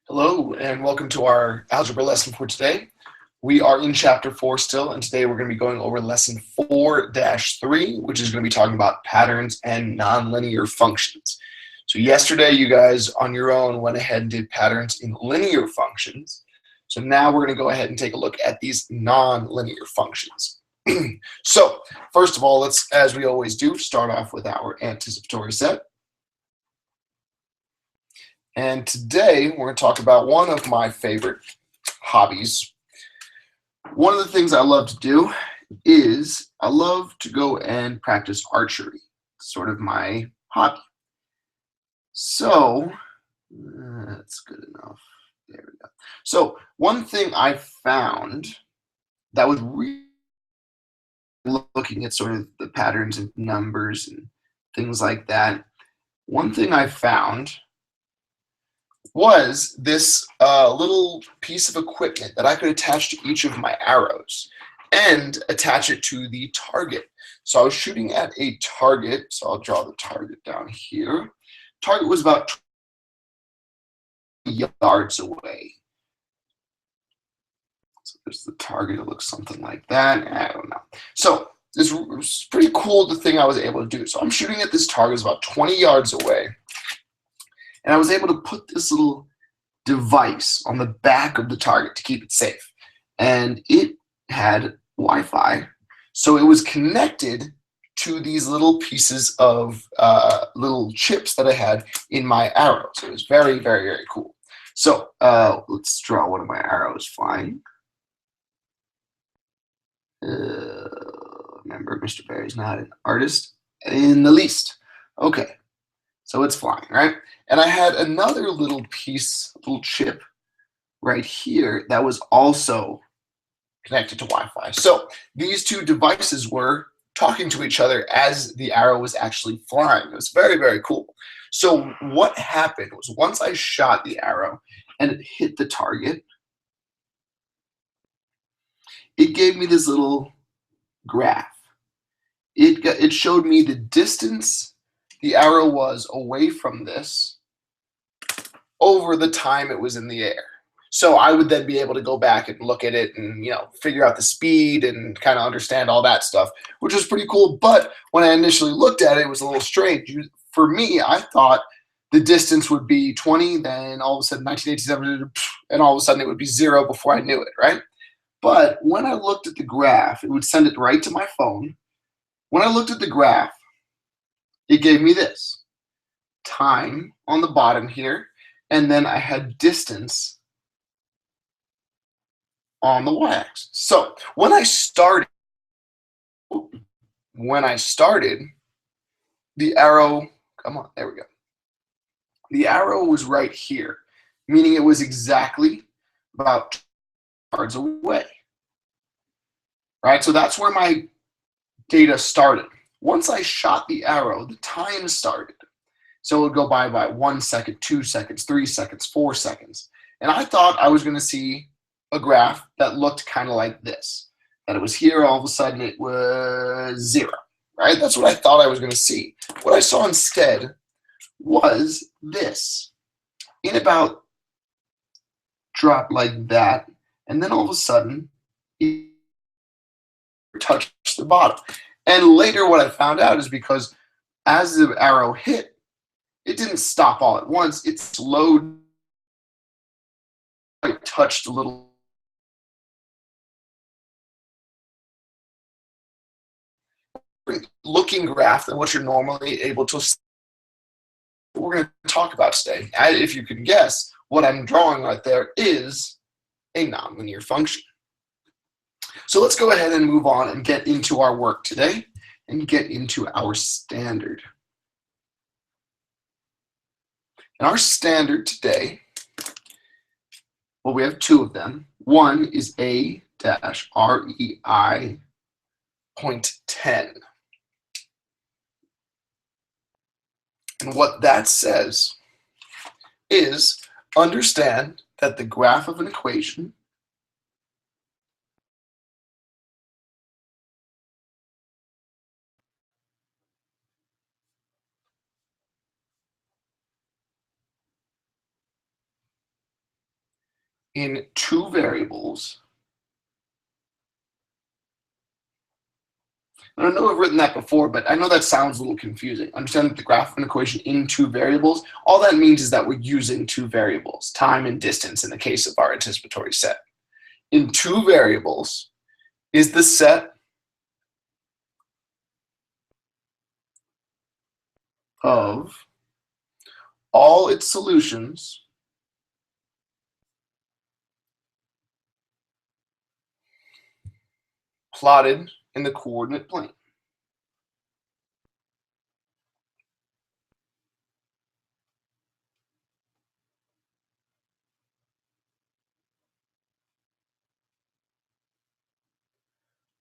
Hello and welcome to our algebra lesson for today. We are in chapter 4 still, and today we're going to be going over lesson 4-3, which is going to be talking about patterns and nonlinear functions. So yesterday you guys on your own went ahead and did patterns in linear functions. So now we're going to go ahead and take a look at these nonlinear functions. So first of all, let's, as we always do, start off with our anticipatory set. And today we're going to talk about one of my favorite hobbies. One of the things I love to do is I love to go and practice archery. It's sort of my hobby. So that's good enough. There we go. So one thing I found that was really looking at sort of the patterns and numbers and things like that. One thing I found was this little piece of equipment that I could attach to each of my arrows and attach it to the target. So I was shooting at a target, so I'll draw the target down here. Target was about 20 yards away. So there's the target, it looks something like that, I don't know. So this was pretty cool, the thing I was able to do. So I'm shooting at this target, it's about 20 yards away. And I was able to put this little device on the back of the target to keep it safe. And it had Wi-Fi. So it was connected to these little pieces of little chips that I had in my arrow. So it was very, very, very cool. So let's draw one of my arrows flying. Remember, Mr. Barry's not an artist in the least. Okay. So it's flying, right? And I had another little piece, little chip right here that was also connected to Wi-Fi. So these two devices were talking to each other as the arrow was actually flying. It was very, very cool. So what happened was once I shot the arrow and it hit the target, it gave me this little graph. It showed me the distance the arrow was away from this over the time it was in the air. So I would then be able to go back and look at it and, figure out the speed and kind of understand all that stuff, which was pretty cool. But when I initially looked at it, it was a little strange. For me, I thought the distance would be 20, then all of a sudden 1987, and all of a sudden it would be 0 before I knew it, right? But when I looked at the graph, it would send it right to my phone. When I looked at the graph, it gave me this time on the bottom here, and then I had distance on the y-axis. So when I started, the arrow, come on, there we go. The arrow was right here, meaning it was exactly about 2 yards away. Right? So that's where my data started. Once I shot the arrow, the time started. So it would go by 1 second, 2 seconds, 3 seconds, 4 seconds. And I thought I was going to see a graph that looked kind of like this. That it was here, all of a sudden it was 0. Right? That's what I thought I was going to see. What I saw instead was this. It about dropped like that. And then all of a sudden, it touched the bottom. And later what I found out is because as the arrow hit, it didn't stop all at once. It slowed. It touched a little. Looking graph than what you're normally able to see. We're going to talk about today. If you can guess, what I'm drawing right there is a nonlinear function. So let's go ahead and move on and get into our work today and get into our standard. And our standard today, well, we have 2 of them. One is A-REI.10. And what that says is understand that the graph of an equation in two variables. And I know I've written that before, but I know that sounds a little confusing. Understand that the graph of an equation in two variables, all that means is that we're using two variables, time and distance in the case of our anticipatory set. In two variables is the set of all its solutions plotted in the coordinate plane.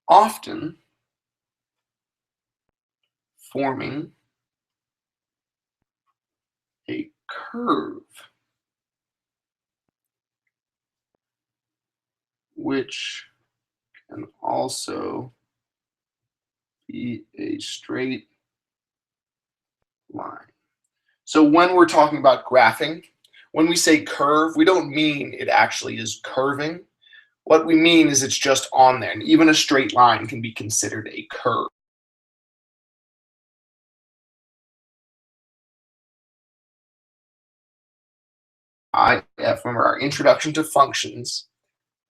Often forming a curve, which can also be a straight line. So when we're talking about graphing, when we say curve, we don't mean it actually is curving. What we mean is it's just on there, and even a straight line can be considered a curve. Remember our introduction to functions,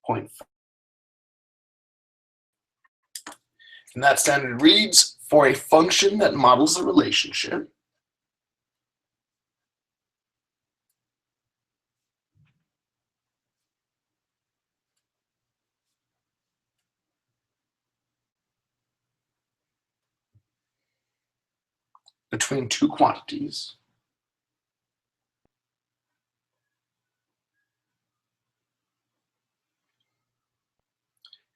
point 5. And that standard reads, for a function that models a relationship between two quantities,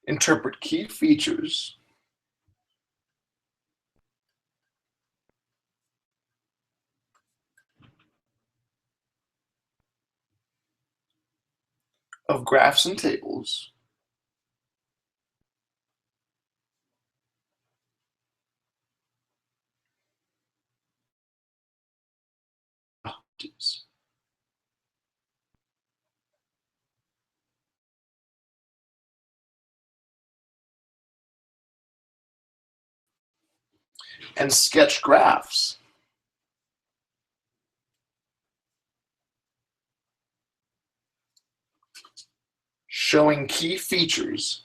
interpret key features of graphs and tables and sketch graphs showing key features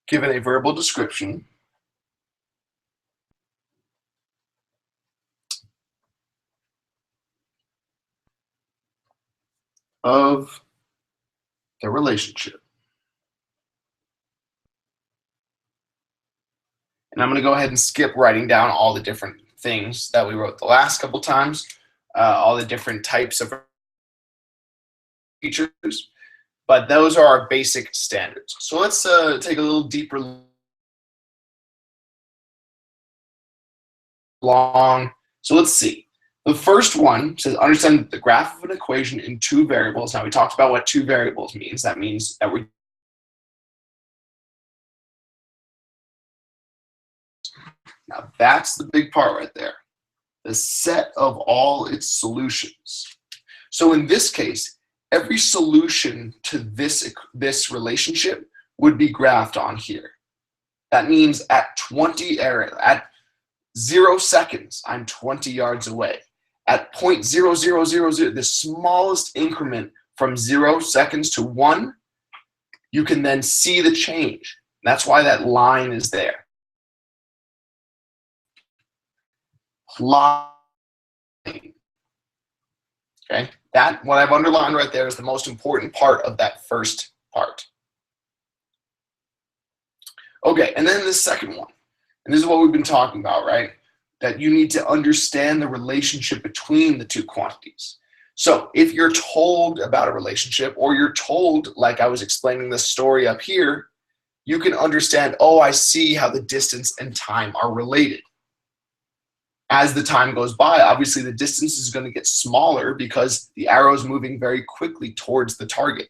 given a verbal description of the relationship. And I'm going to go ahead and skip writing down all the different things that we wrote the last couple times, all the different types of features, but those are our basic standards. So let's take a little deeper long. So let's see. The first one says understand the graph of an equation in two variables. Now we talked about what two variables means. That means that we're now that's the big part right there. The set of all its solutions. So in this case, every solution to this relationship would be graphed on here. That means at 0 seconds, I'm 20 yards away. At 0.0000, the smallest increment from 0 seconds to 1, you can then see the change. That's why that line is there. Line. Okay, that what I've underlined right there is the most important part of that first part. Okay, and then the second one, and this is what we've been talking about, right? That you need to understand the relationship between the two quantities. So if you're told about a relationship, or you're told, like I was explaining this story up here, you can understand, oh, I see how the distance and time are related. As the time goes by, obviously the distance is going to get smaller because the arrow is moving very quickly towards the target.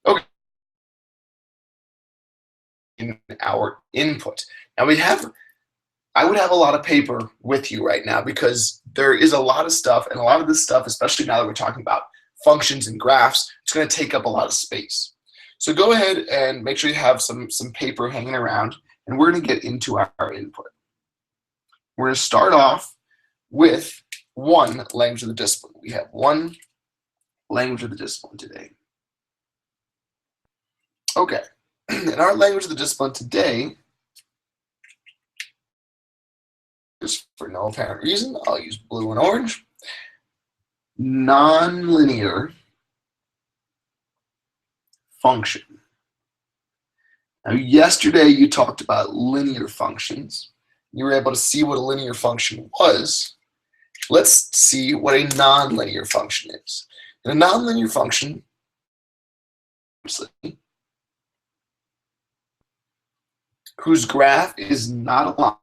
Okay. in our input. Now I would have a lot of paper with you right now because there is a lot of stuff, and a lot of this stuff, especially now that we're talking about functions and graphs, it's going to take up a lot of space. So go ahead and make sure you have some paper hanging around, and we're going to get into our input. We're going to start off with one language of the discipline. We have one language of the discipline today. Okay, in our language of the discipline today, just for no apparent reason, I'll use blue and orange. Nonlinear function. Now, yesterday you talked about linear functions. You were able to see what a linear function was. Let's see what a nonlinear function is. And a nonlinear function, whose graph is not a line,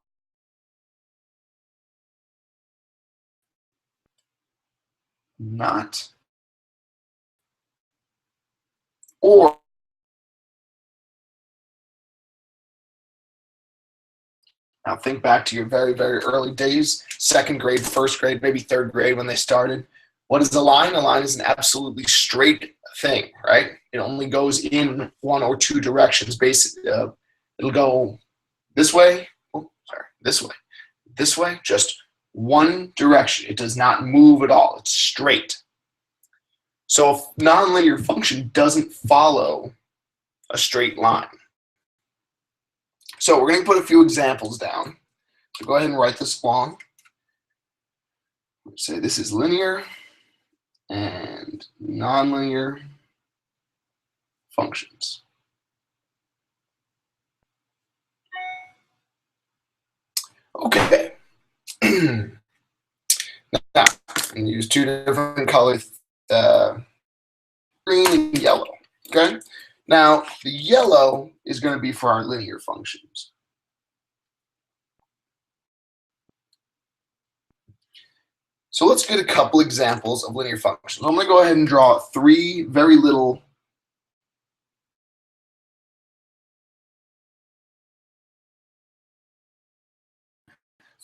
not, or now think back to your very, very early days, second grade, first grade, maybe third grade when they started. What is a line? A line is an absolutely straight thing, right? It only goes in one or two directions. Basically, it'll go this way, this way, just one direction. It does not move at all. It's straight. So a nonlinear function doesn't follow a straight line. So we're going to put a few examples down. So go ahead and write this along. Say this is linear and nonlinear functions. Okay. Now, I'm going to use two different colors, green and yellow. Okay. Now, the yellow is going to be for our linear functions. So let's get a couple examples of linear functions. I'm going to go ahead and draw three very little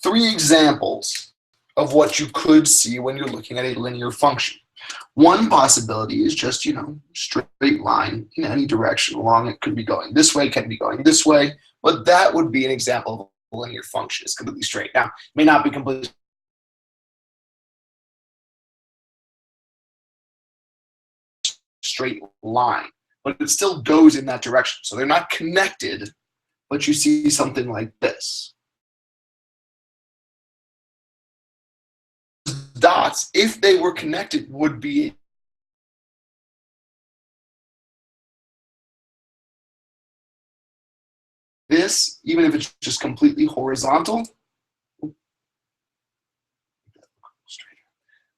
examples of what you could see when you're looking at a linear function. One possibility is just, straight line in any direction along it. Could be going this way, can be going this way, but that would be an example of a linear function. It's completely straight. Now, it may not be completely straight line, but it still goes in that direction. So they're not connected, but you see something like this. Dots, if they were connected, would be this, even if it's just completely horizontal.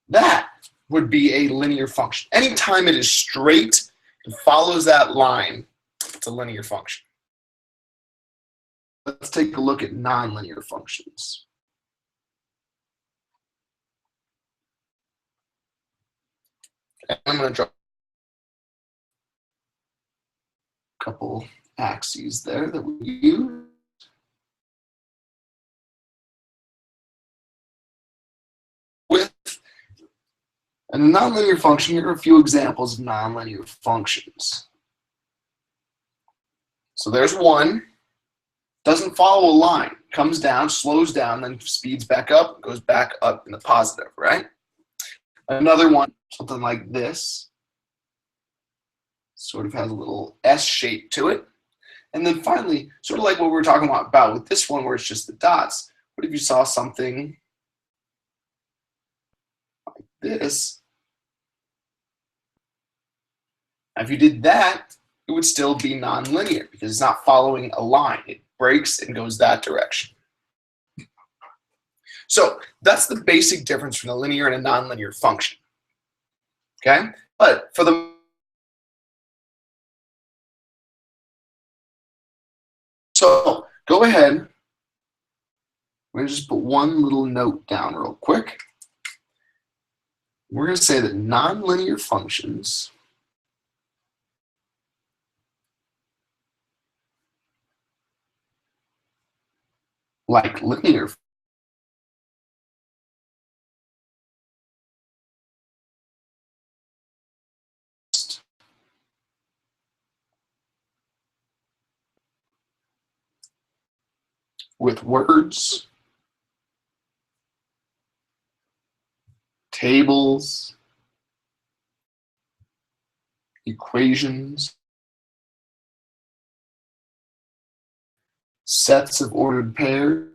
That would be a linear function. Anytime it is straight and follows that line, it's a linear function. Let's take a look at nonlinear functions. I'm going to draw a couple axes there that we use. And a nonlinear function, here are a few examples of nonlinear functions. So there's one, doesn't follow a line, comes down, slows down, then speeds back up, goes back up in the positive, right? Another one, something like this, sort of has a little S shape to it. And then finally, sort of like what we were talking about with this one where it's just the dots, what if you saw something like this? Now, if you did that, it would still be nonlinear because it's not following a line. It breaks and goes that direction. So that's the basic difference between a linear and a nonlinear function. Okay? But for the so go ahead. We're going to just put one little note down real quick. We're going to say that nonlinear functions like linear with words, tables, equations, sets of ordered pairs,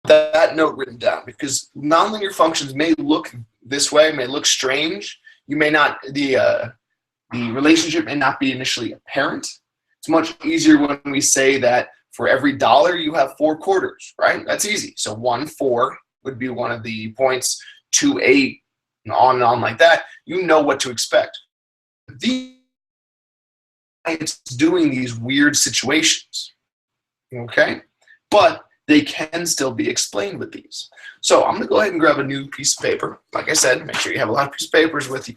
that note written down, because nonlinear functions may look this way, may look strange. You may not, the relationship may not be initially apparent. It's much easier when we say that for every dollar you have 4 quarters, right? That's easy. So 1, 4 would be one of the points, 2, 8, and on like that. You know what to expect. It's doing these weird situations, okay? But they can still be explained with these. So I'm going to go ahead and grab a new piece of paper. Like I said, make sure you have a lot of pieces of papers with you,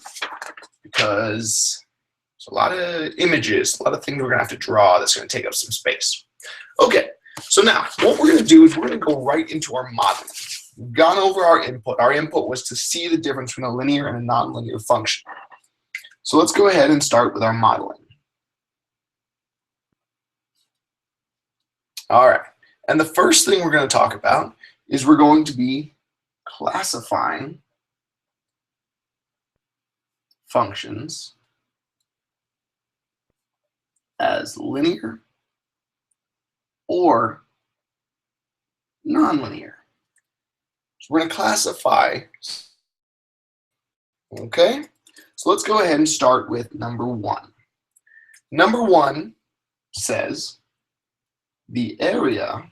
because there's a lot of images, a lot of things we're going to have to draw that's going to take up some space. Okay, so now what we're going to do is we're going to go right into our modeling. We've gone over our input. Our input was to see the difference between a linear and a nonlinear function. So let's go ahead and start with our modeling. All right, and the first thing we're going to talk about is we're going to be classifying functions as linear or nonlinear. So we're going to classify, okay? So let's go ahead and start with number 1. Number 1 says the area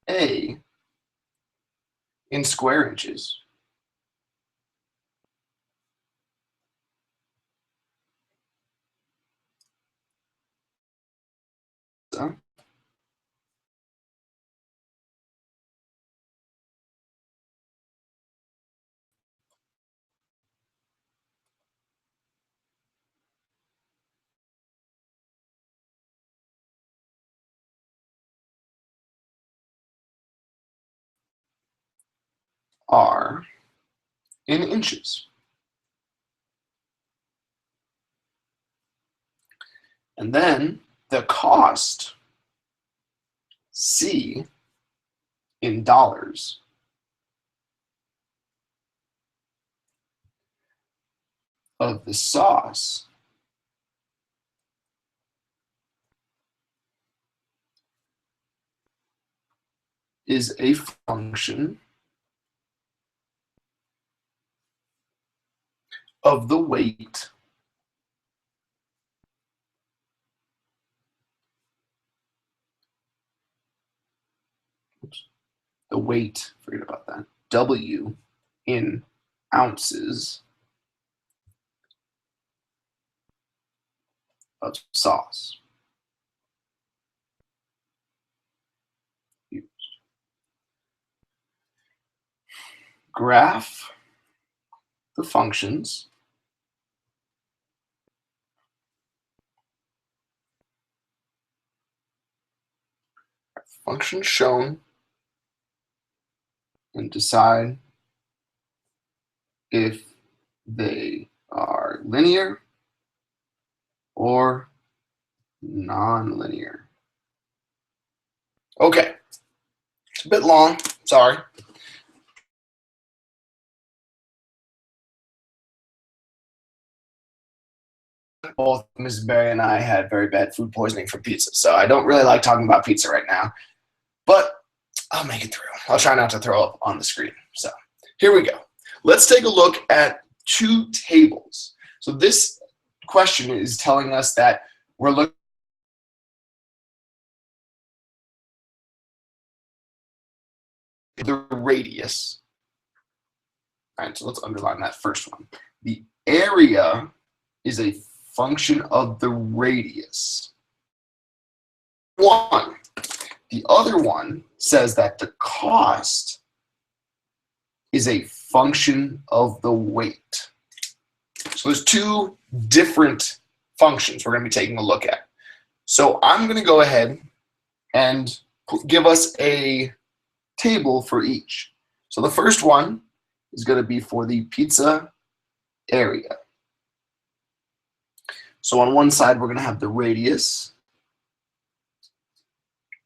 A in square inches are in inches. And then the cost, C, in dollars, of the sauce is a function of the weight forget about that, W in ounces of sauce used. Graph the functions shown and decide if they are linear or nonlinear. Okay, it's a bit long, sorry. Both Mrs. Berry and I had very bad food poisoning from pizza, so I don't really like talking about pizza right now, but I'll make it through. I'll try not to throw up on the screen. So here we go. Let's take a look at 2 tables. So this question is telling us that we're looking at the radius. All right, so let's underline that first one. The area is a function of the radius. one. The other one says that the cost is a function of the weight. So there's two different functions we're going to be taking a look at. So I'm going to go ahead and give us a table for each. So the first one is going to be for the pizza area. So on one side, we're going to have the radius,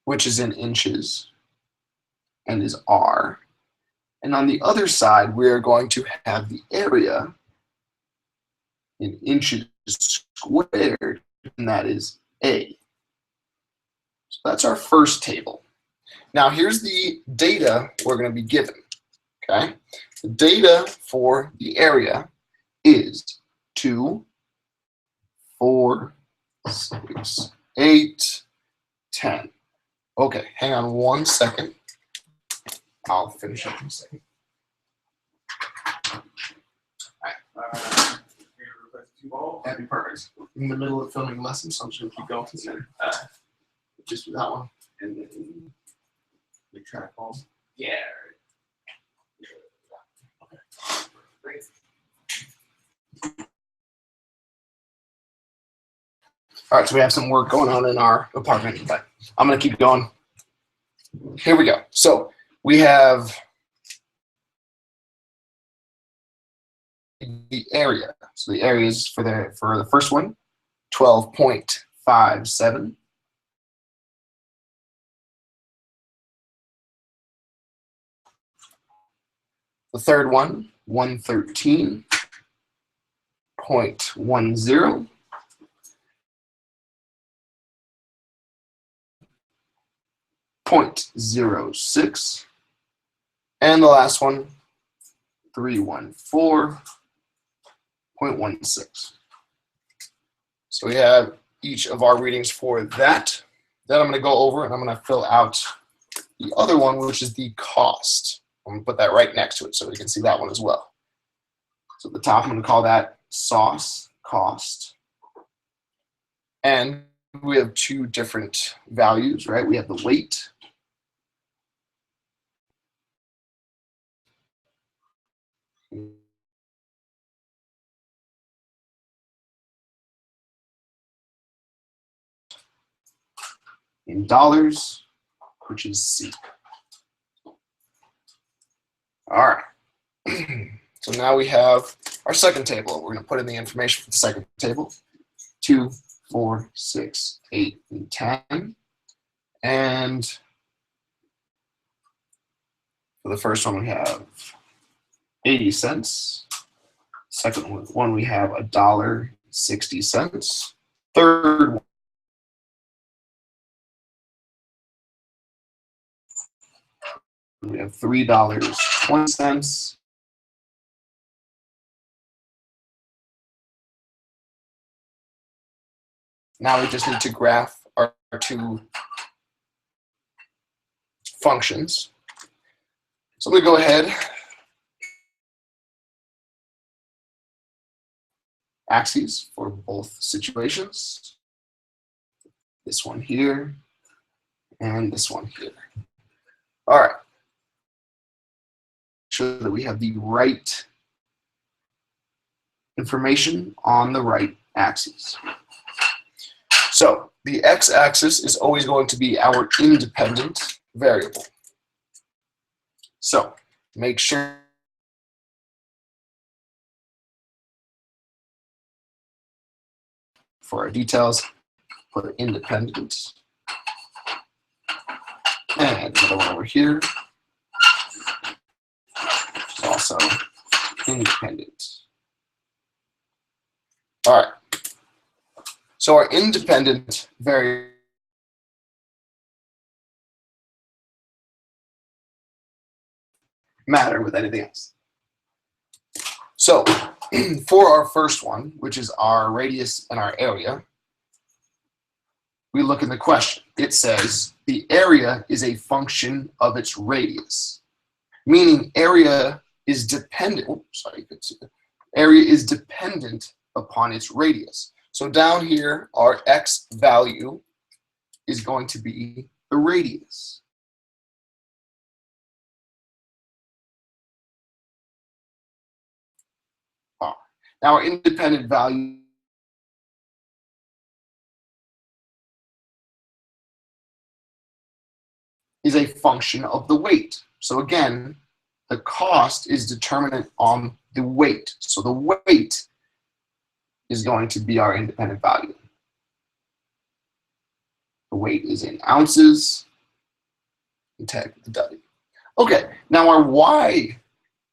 which is in inches and is R. And on the other side, we are going to have the area in inches squared, and that is A. So that's our first table. Now here's the data we're going to be given. Okay, the data for the area is 2, 4, 6, 8, 10. Okay, hang on one second. I'll finish up in a second. All right. That'd be perfect. In the middle of filming lessons, so I'm just going to keep going. And then, just do that one. And then the track home. Yeah. Okay. Great. All right, so we have some work going on in our apartment, but I'm going to keep going. Here we go. So we have the area. So the area is for the first one, 12.57. The third one, 113.10. 0.06, and the last one, 314.16. So we have each of our readings for that. Then I'm going to go over and I'm going to fill out the other one, which is the cost. I'm going to put that right next to it so we can see that one as well. So at the top, I'm going to call that sauce cost. And we have two different values, right? We have the weight in dollars, which is C. All right. So now we have our second table. We're going to put in the information for the second table. 2, 4, 6, 8, and 10. And for the first one, we have 80 cents. Second one, we have $1.60. Third one, we have $3.20. Now we just need to graph our two functions. So I'm going to go ahead. Axes for both situations. This one here and this one here. All right. Make sure that we have the right information on the right axes. So the x-axis is always going to be our independent variable. So make sure for our details, put independent. And another one over here is also independent. All right. So our independent variable matter with anything else. So for our first one, which is our radius and our area, we look in the question. It says the area is a function of its radius, meaning area is dependent. Oops, sorry, you could see that. Area is dependent upon its radius. So down here, our x value is going to be the radius. R. Now our independent value is a function of the weight. So again, the cost is determinant on the weight. So the weight is going to be our independent value. The weight is in ounces. And tag the W. Okay, now our Y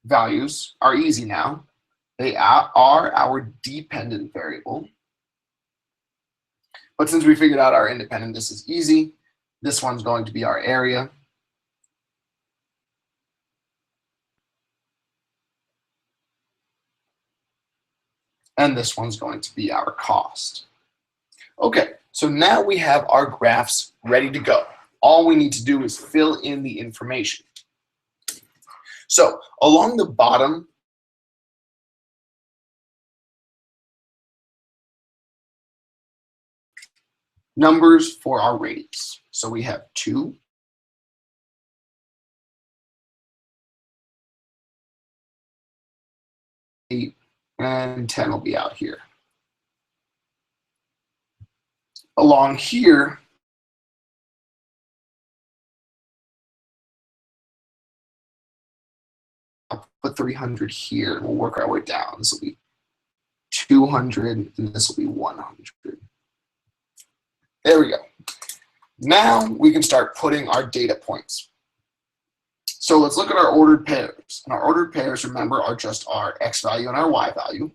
values are easy now. They are our dependent variable. But since we figured out our independent, this is easy. This one's going to be our area. And this one's going to be our cost. Okay, so now we have our graphs ready to go. All we need to do is fill in the information. So along the bottom, numbers for our radius. So we have 2, 8, and 10 will be out here. Along here, I'll put 300 here. We'll work our way down. This will be 200, and this will be 100. There we go. Now we can start putting our data points. So let's look at our ordered pairs. And our ordered pairs, remember, are just our x value and our y value.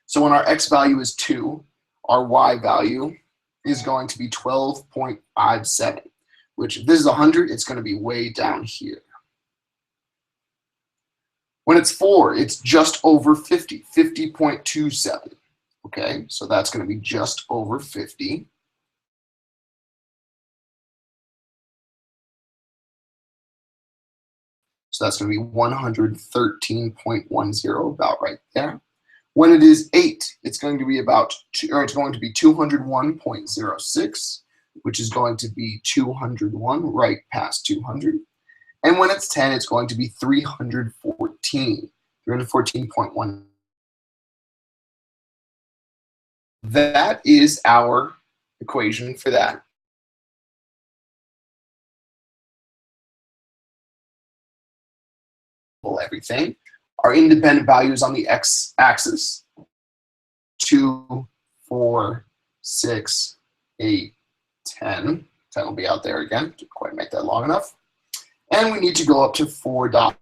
So when our x value is 2, our y value is going to be 12.57, which if this is 100, it's going to be way down here. When it's 4, it's just over 50, 50.27. Okay, so that's going to be just over 50. So that's going to be 113.10, about right there. When it is 8, it's going to be about, or it's going to be 201.06, which is going to be 201 right past 200. And when it's 10, it's going to be 314.1. That is our equation for that. Everything. Our independent values on the x-axis, 2, 4, 6, 8, 10. 10 will be out there again. Didn't quite make that long enough. And we need to go up to $4.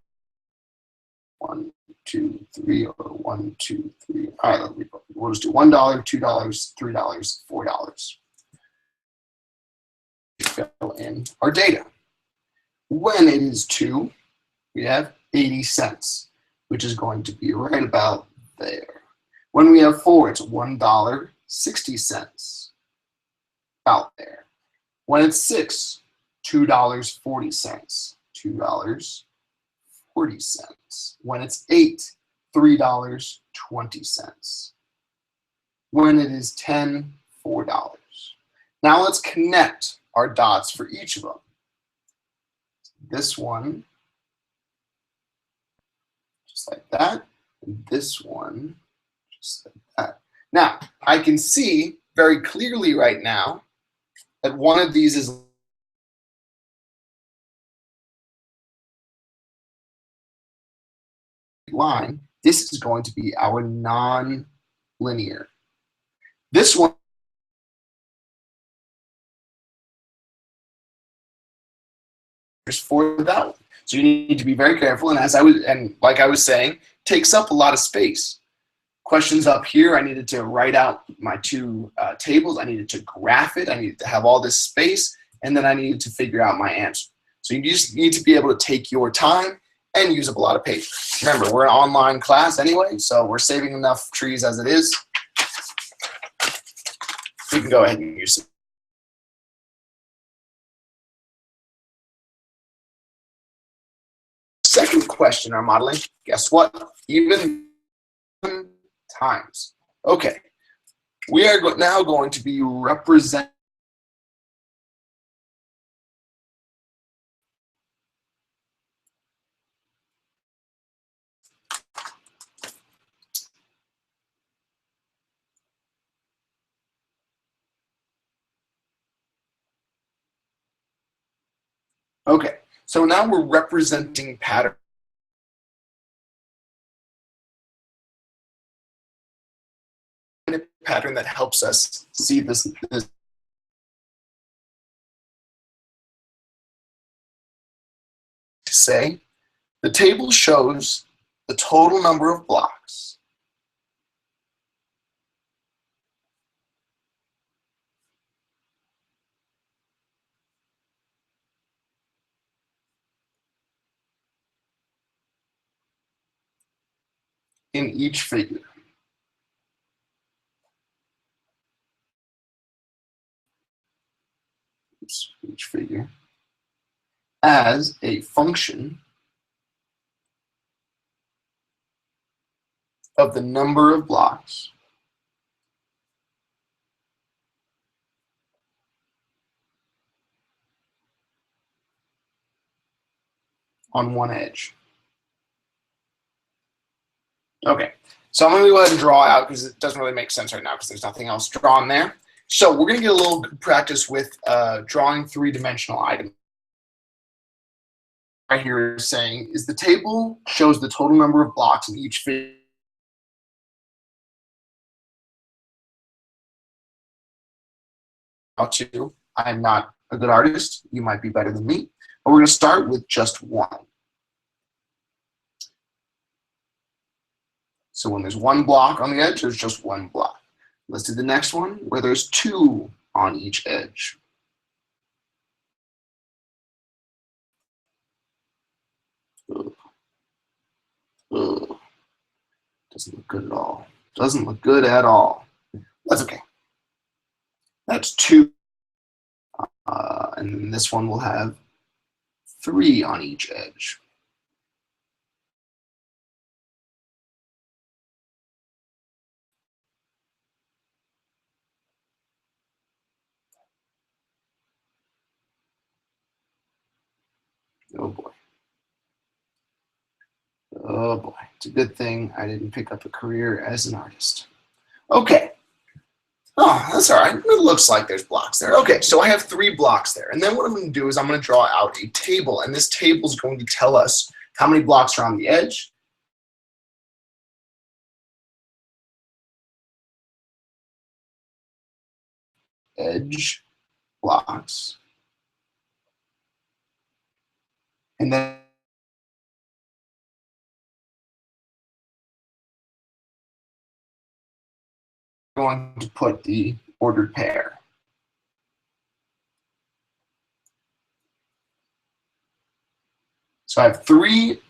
1, 2, 3, or 1, 2, 3. All right, we'll just do $1, $2, $3, $4. Fill in our data. When it is 2, we have 80 cents, which is going to be right about there. When we have 4, it's $1.60, about there. When it's 6, $2.40, $2.40. When it's 8, $3.20. When it is 10, $4. Now let's connect our dots for each of them. This one, just like that, and this one, just like that. Now, I can see very clearly right now that one of these is line. This is going to be our non-linear. This one is for that one. So you need to be very careful, and like I was saying, takes up a lot of space. Questions up here, I needed to write out my two tables. I needed to graph it. I needed to have all this space, and then I needed to figure out my answer. So you just need to be able to take your time and use up a lot of paper. Remember, we're an online class anyway, so we're saving enough trees as it is. We can go ahead and use it. Second question, our modeling, guess what? Even times. Okay, we are now going to be representing Okay, so now we're representing pattern. A pattern that helps us see this. Say, the table shows the total number of blocks in each figure. Each figure as a function of the number of blocks on one edge. Okay, so I'm going to go ahead and draw out because it doesn't really make sense right now because there's nothing else drawn there. So we're going to get a little practice with drawing three-dimensional items. Right here is saying is the table shows the total number of blocks in each figure. I'm not a good artist. You might be better than me. But we're going to start with just one. So when there's one block on the edge, there's just one block. Let's do the next one where there's two on each edge. Ugh. Ugh. Doesn't look good at all. Doesn't look good at all. That's okay. That's two. And then this one will have three on each edge. Oh boy. Oh boy. It's a good thing I didn't pick up a career as an artist. Okay. Oh, that's all right. It looks like there's blocks there. Okay, so I have three blocks there. And then what I'm going to do is I'm going to draw out a table. And this table is going to tell us how many blocks are on the edge. Edge blocks. And then I'm going to put the ordered pair. So I have three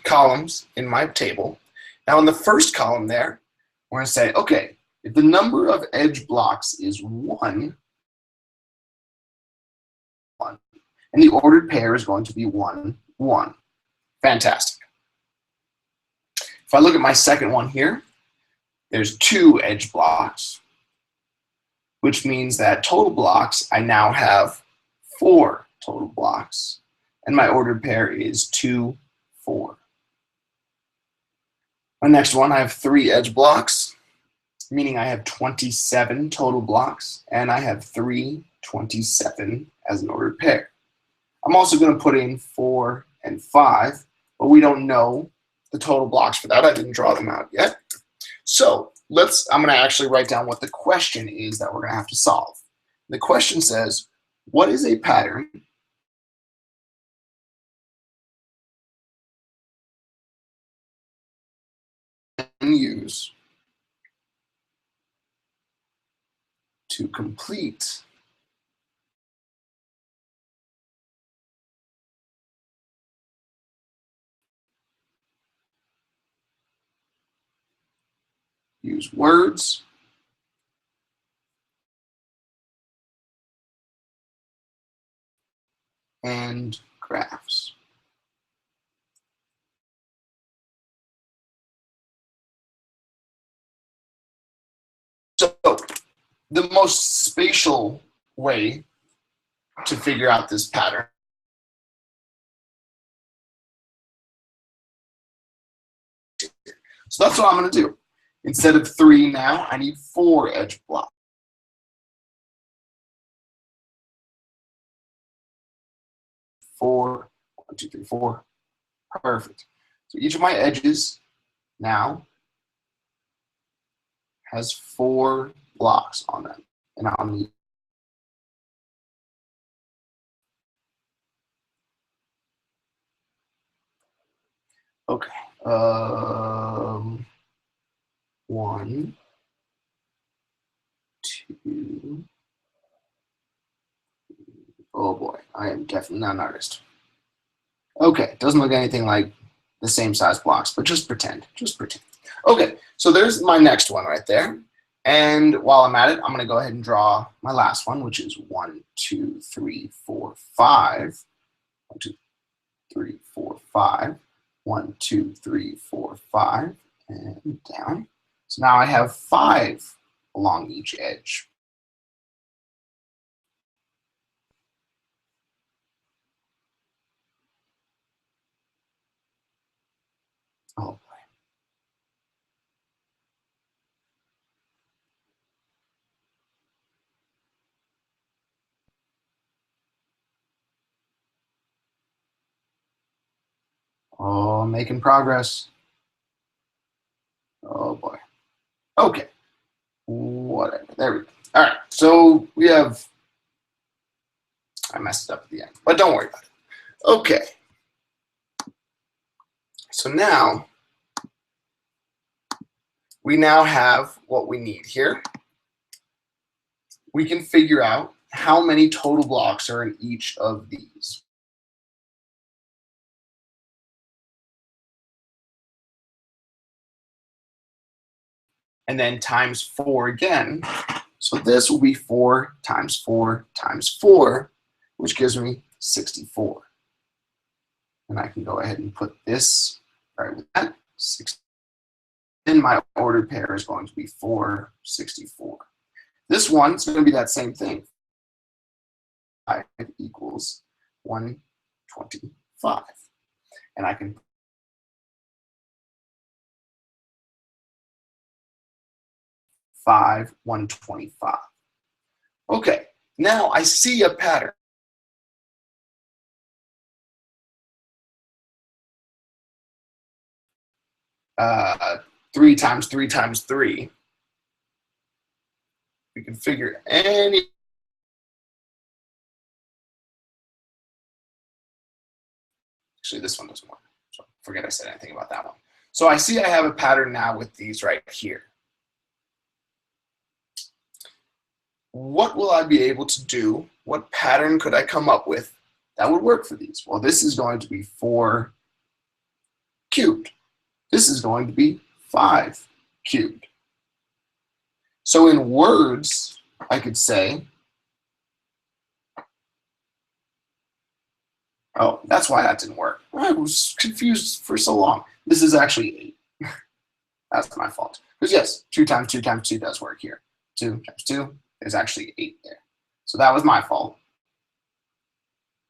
columns in my table. Now in the first column there, we're going to say, okay, if the number of edge blocks is one, and the ordered pair is going to be 1, 1. Fantastic. If I look at my second one here, there's two edge blocks, which means that total blocks, I now have 4 total blocks. And my ordered pair is 2, 4. My next one, I have 3 edge blocks, meaning I have 27 total blocks, and I have 3, 27 as an ordered pair. I'm also going to put in 4 and 5, but we don't know the total blocks for that. I didn't draw them out yet. So I'm going to actually write down what the question is that we're going to have to solve. The question says, what is a pattern and use to complete use words and graphs. So the most spatial way to figure out this pattern so that's what I'm going to do. Instead of 3 now, I need 4 edge blocks. 4, 1, 2, 3, 4. Perfect. So each of my edges now has 4 blocks on them, and I'll need okay. 1, 2. Oh boy, I am definitely not an artist. Okay, doesn't look anything like the same size blocks, but just pretend. Just pretend. Okay, so there's my next one right there. And while I'm at it, I'm going to go ahead and draw my last one, which is 1, 2, 3, 4, 5. 1, 2, 3, 4, 5. 1, 2, 3, 4, 5, and down. So now I have 5 along each edge. Oh boy. Oh, making progress. Oh boy. Okay. Whatever. There we go. All right. So we have. I messed it up at the end, but don't worry about it. Okay. So now we now have what we need here. We can figure out how many total blocks are in each of these. And then times 4 again. So this will be 4 times 4 times 4, which gives me 64. And I can go ahead and put this right with that. 60. Then my ordered pair is going to be 4, 64. This one's going to be that same thing. 5 equals 125. And I can 5, 125. Okay, now I see a pattern. Uh, 3 times 3 times 3. We can figure any. Actually, this one doesn't work. So forget I said anything about that one. So I see I have a pattern now with these right here. What will I be able to do? What pattern could I come up with that would work for these? Well, this is going to be 4 cubed. This is going to be 5 cubed. So in words, I could say, oh, that's why that didn't work. I was confused for so long. This is actually 8. That's my fault. Because yes, 2 times 2 times 2 does work here. 2 times 2 is actually 8 there. So that was my fault.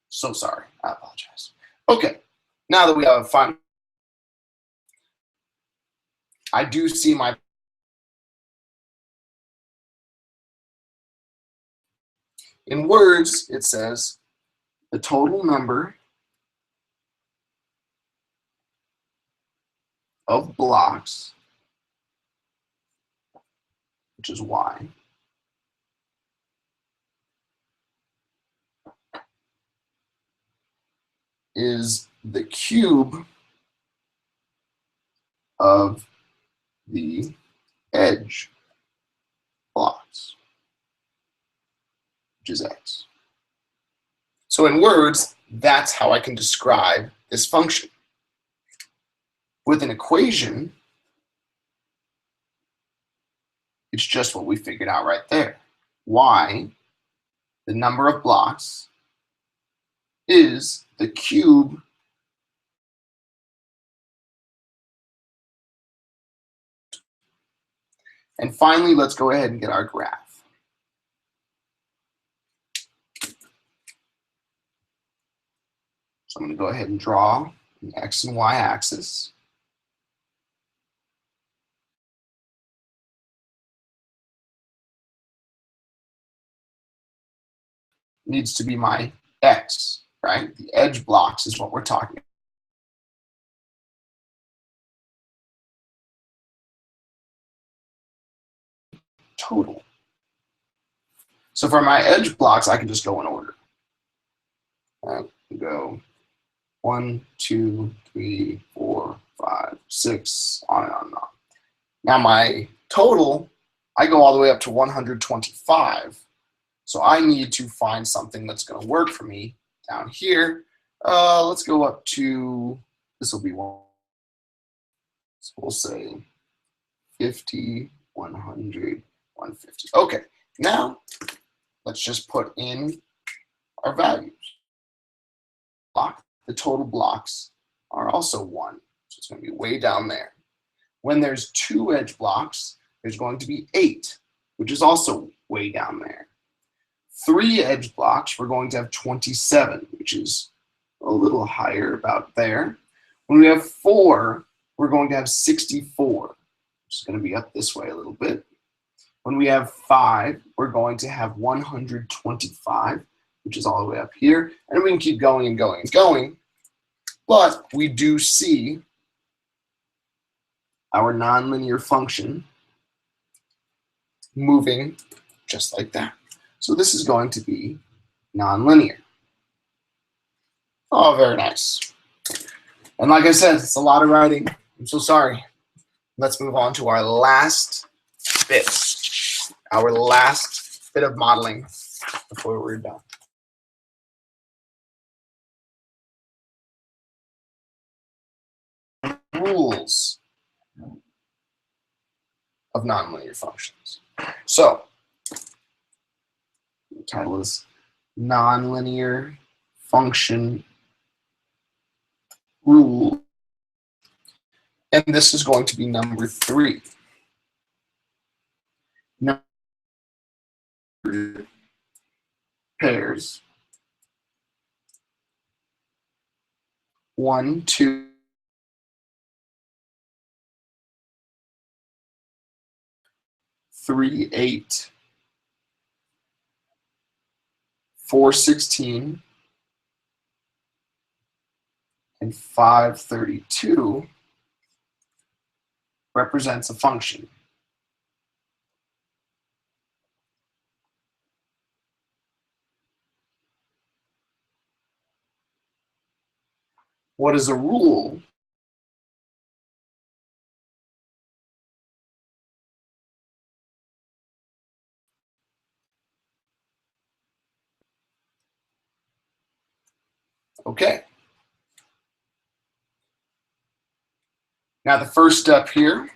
So sorry. I apologize. Okay, now that we have fun, I do see my. In words, it says the total number of blocks, which is y, is the cube of the edge blocks, which is x. So in words, that's how I can describe this function. With an equation, it's just what we figured out right there. Y, the number of blocks, is the cube and finally, let's go ahead and get our graph. So I'm going to go ahead and draw the x and y axis. Needs to be my x. right? The edge blocks is what we're talking about. Total. So for my edge blocks, I can just go in order. Go 1, 2, 3, 4, 5, 6, on and on and on. Now my total, I go all the way up to 125. So I need to find something that's going to work for me down here. Let's go up to, this will be 1. So we'll say 50, 100, 150. Okay, now let's just put in our values. The total blocks are also 1, so it's going to be way down there. When there's 2 edge blocks, there's going to be 8, which is also way down there. 3 edge blocks, we're going to have 27, which is a little higher about there. When we have 4, we're going to have 64, which is going to be up this way a little bit. When we have 5, we're going to have 125, which is all the way up here. And we can keep going and going and going. But we do see our nonlinear function moving just like that. So this is going to be nonlinear. Oh, very nice. And like I said, it's a lot of writing. I'm so sorry. Let's move on to our last bit. Our last bit of modeling before we're done. Rules of nonlinear functions. So, the title is Nonlinear Function Rule. And this is going to be number 3. Number pairs 1, 2, 3, 8, 4, 16, and 5, 32 represents a function. What is a rule? Okay. Now the first step here,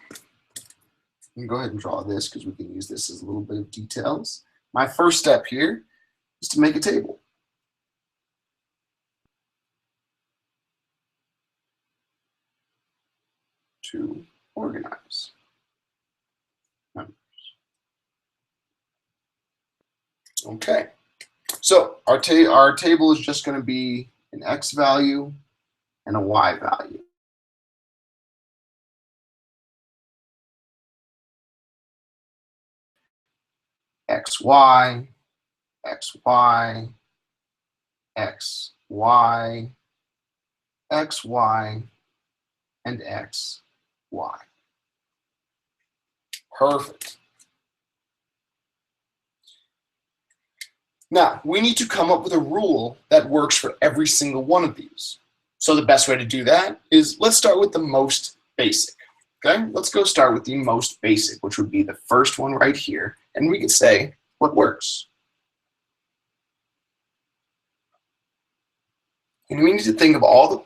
you can go ahead and draw this because we can use this as a little bit of details. My first step here is to make a table. To organize numbers. Okay, so our table is just going to be an x value and a y value. xy, xy, xy, xy, and xy. Perfect. Now, we need to come up with a rule that works for every single one of these. So the best way to do that is let's start with the most basic. Okay, let's go start with the most basic, which would be the first one right here. And we can say what works. And we need to think of all the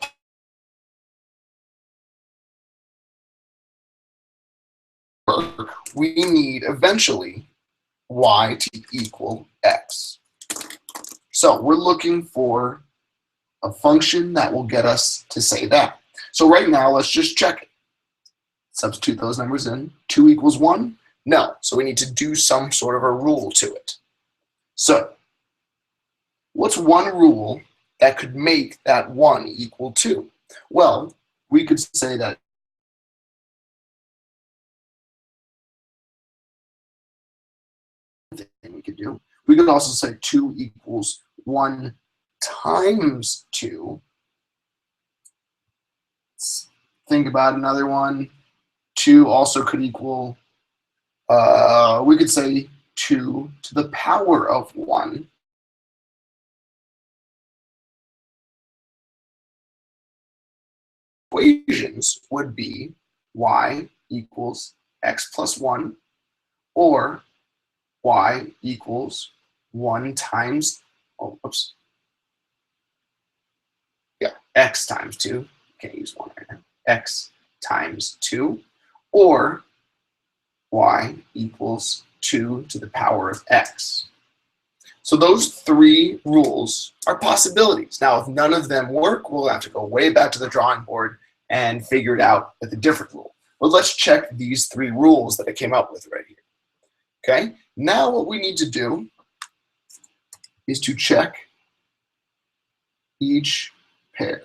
work we need eventually y to equal x. So we're looking for a function that will get us to say that. So right now, let's just check it. Substitute those numbers in. 2 equals 1? No. So we need to do some sort of a rule to it. So what's one rule that could make that 1 equal 2? Well, we could say that thing we could do. We could also say 2 equals 1 times 2. Let's think about another one. 2 also could equal, we could say 2 to the power of 1. Equations would be y equals x plus 1 or y equals 1 times, x times 2. Can't use 1 right now. X times 2 or y equals 2 to the power of x. So those 3 rules are possibilities. Now, if none of them work, we'll have to go way back to the drawing board and figure it out with a different rule. But let's check these 3 rules that I came up with right here. Okay, now what we need to do is to check each pair.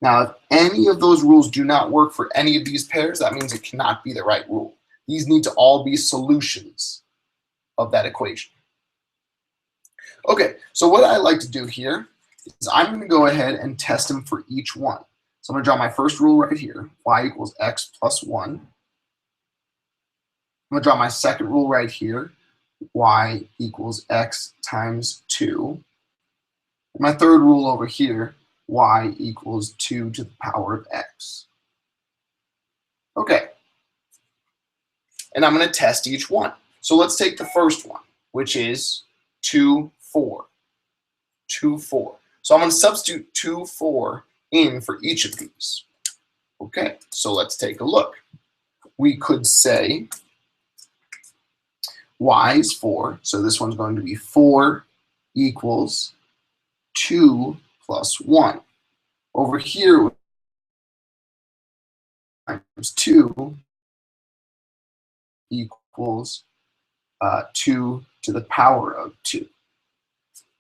Now, if any of those rules do not work for any of these pairs, that means it cannot be the right rule. These need to all be solutions of that equation. Okay, so what I like to do here is I'm going to go ahead and test them for each one. So I'm going to draw my first rule right here, y equals x plus 1. I'm going to draw my second rule right here, y equals x times 2. And my third rule over here, y equals 2 to the power of x. Okay, and I'm going to test each one. So let's take the first one, which is 2, 4. 2, 4. So I'm going to substitute 2, 4 in for each of these. Okay, so let's take a look. We could say y is 4, so this one's going to be 4 equals 2 plus 1. Over here, times 2 equals 2 to the power of 2.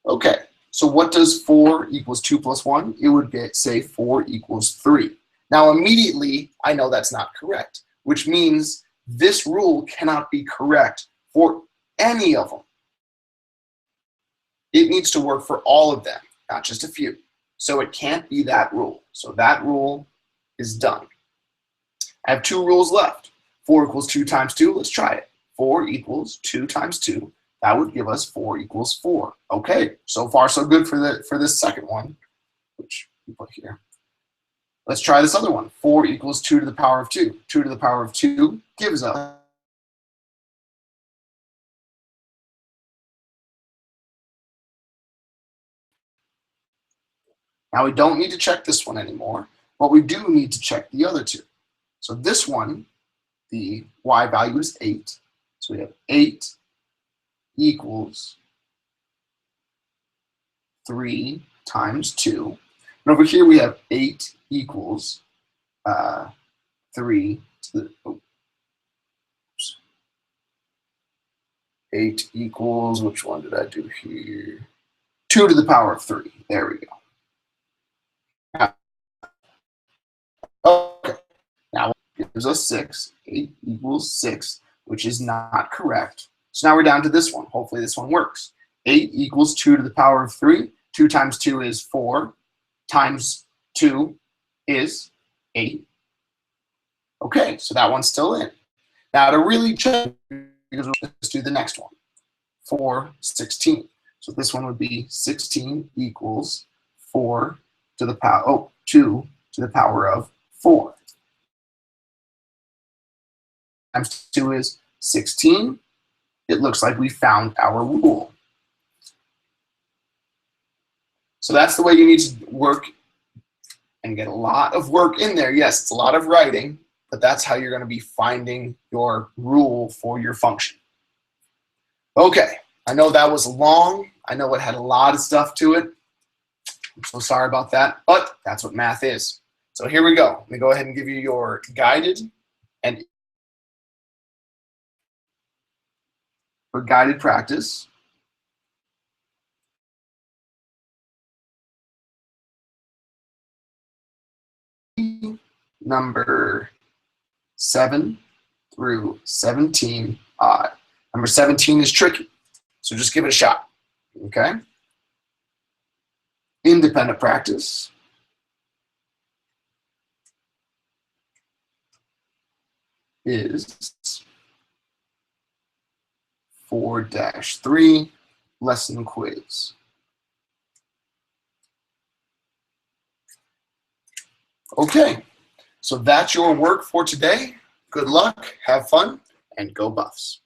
Okay, so what does 4 equals 2 plus 1? It would say 4 equals 3. Now immediately, I know that's not correct, which means this rule cannot be correct for any of them. It needs to work for all of them, not just a few. So it can't be that rule. So that rule is done. I have 2 rules left. 4 equals 2 times 2. Let's try it. 4 equals 2 times 2. That would give us 4 equals 4. Okay, so far so good for this second one, which we put here. Let's try this other one. 4 equals 2 to the power of 2. 2 to the power of 2 gives us now we don't need to check this one anymore, but we do need to check the other 2. So this one, the y value is 8. So we have 8 equals 3 times 2. And over here we have 8 equals 3 to the, 8 equals, which one did I do here? 2 to the power of 3. There we go. Okay, now it gives us 6. 8 equals 6, which is not correct. So now we're down to this one. Hopefully this one works. 8 equals 2 to the power of 3. 2 times 2 is 4. Times 2 is 8. Okay, so that one's still in. Now to really check, let's do the next one. 4, 16. So this one would be 16 equals 4 to the power, 2 to the power of 4. Times 2 is 16. It looks like we found our rule. So that's the way you need to work and get a lot of work in there. Yes, it's a lot of writing, but that's how you're going to be finding your rule for your function. Okay, I know that was long. I know it had a lot of stuff to it. I'm so sorry about that, but that's what math is. So here we go. Let me go ahead and give you your guided and for guided practice. Number 7 through 17 odd. Number 17 is tricky, so just give it a shot, okay? Independent practice is 4-3 lesson quiz. Okay, so that's your work for today. Good luck, have fun, and go Buffs.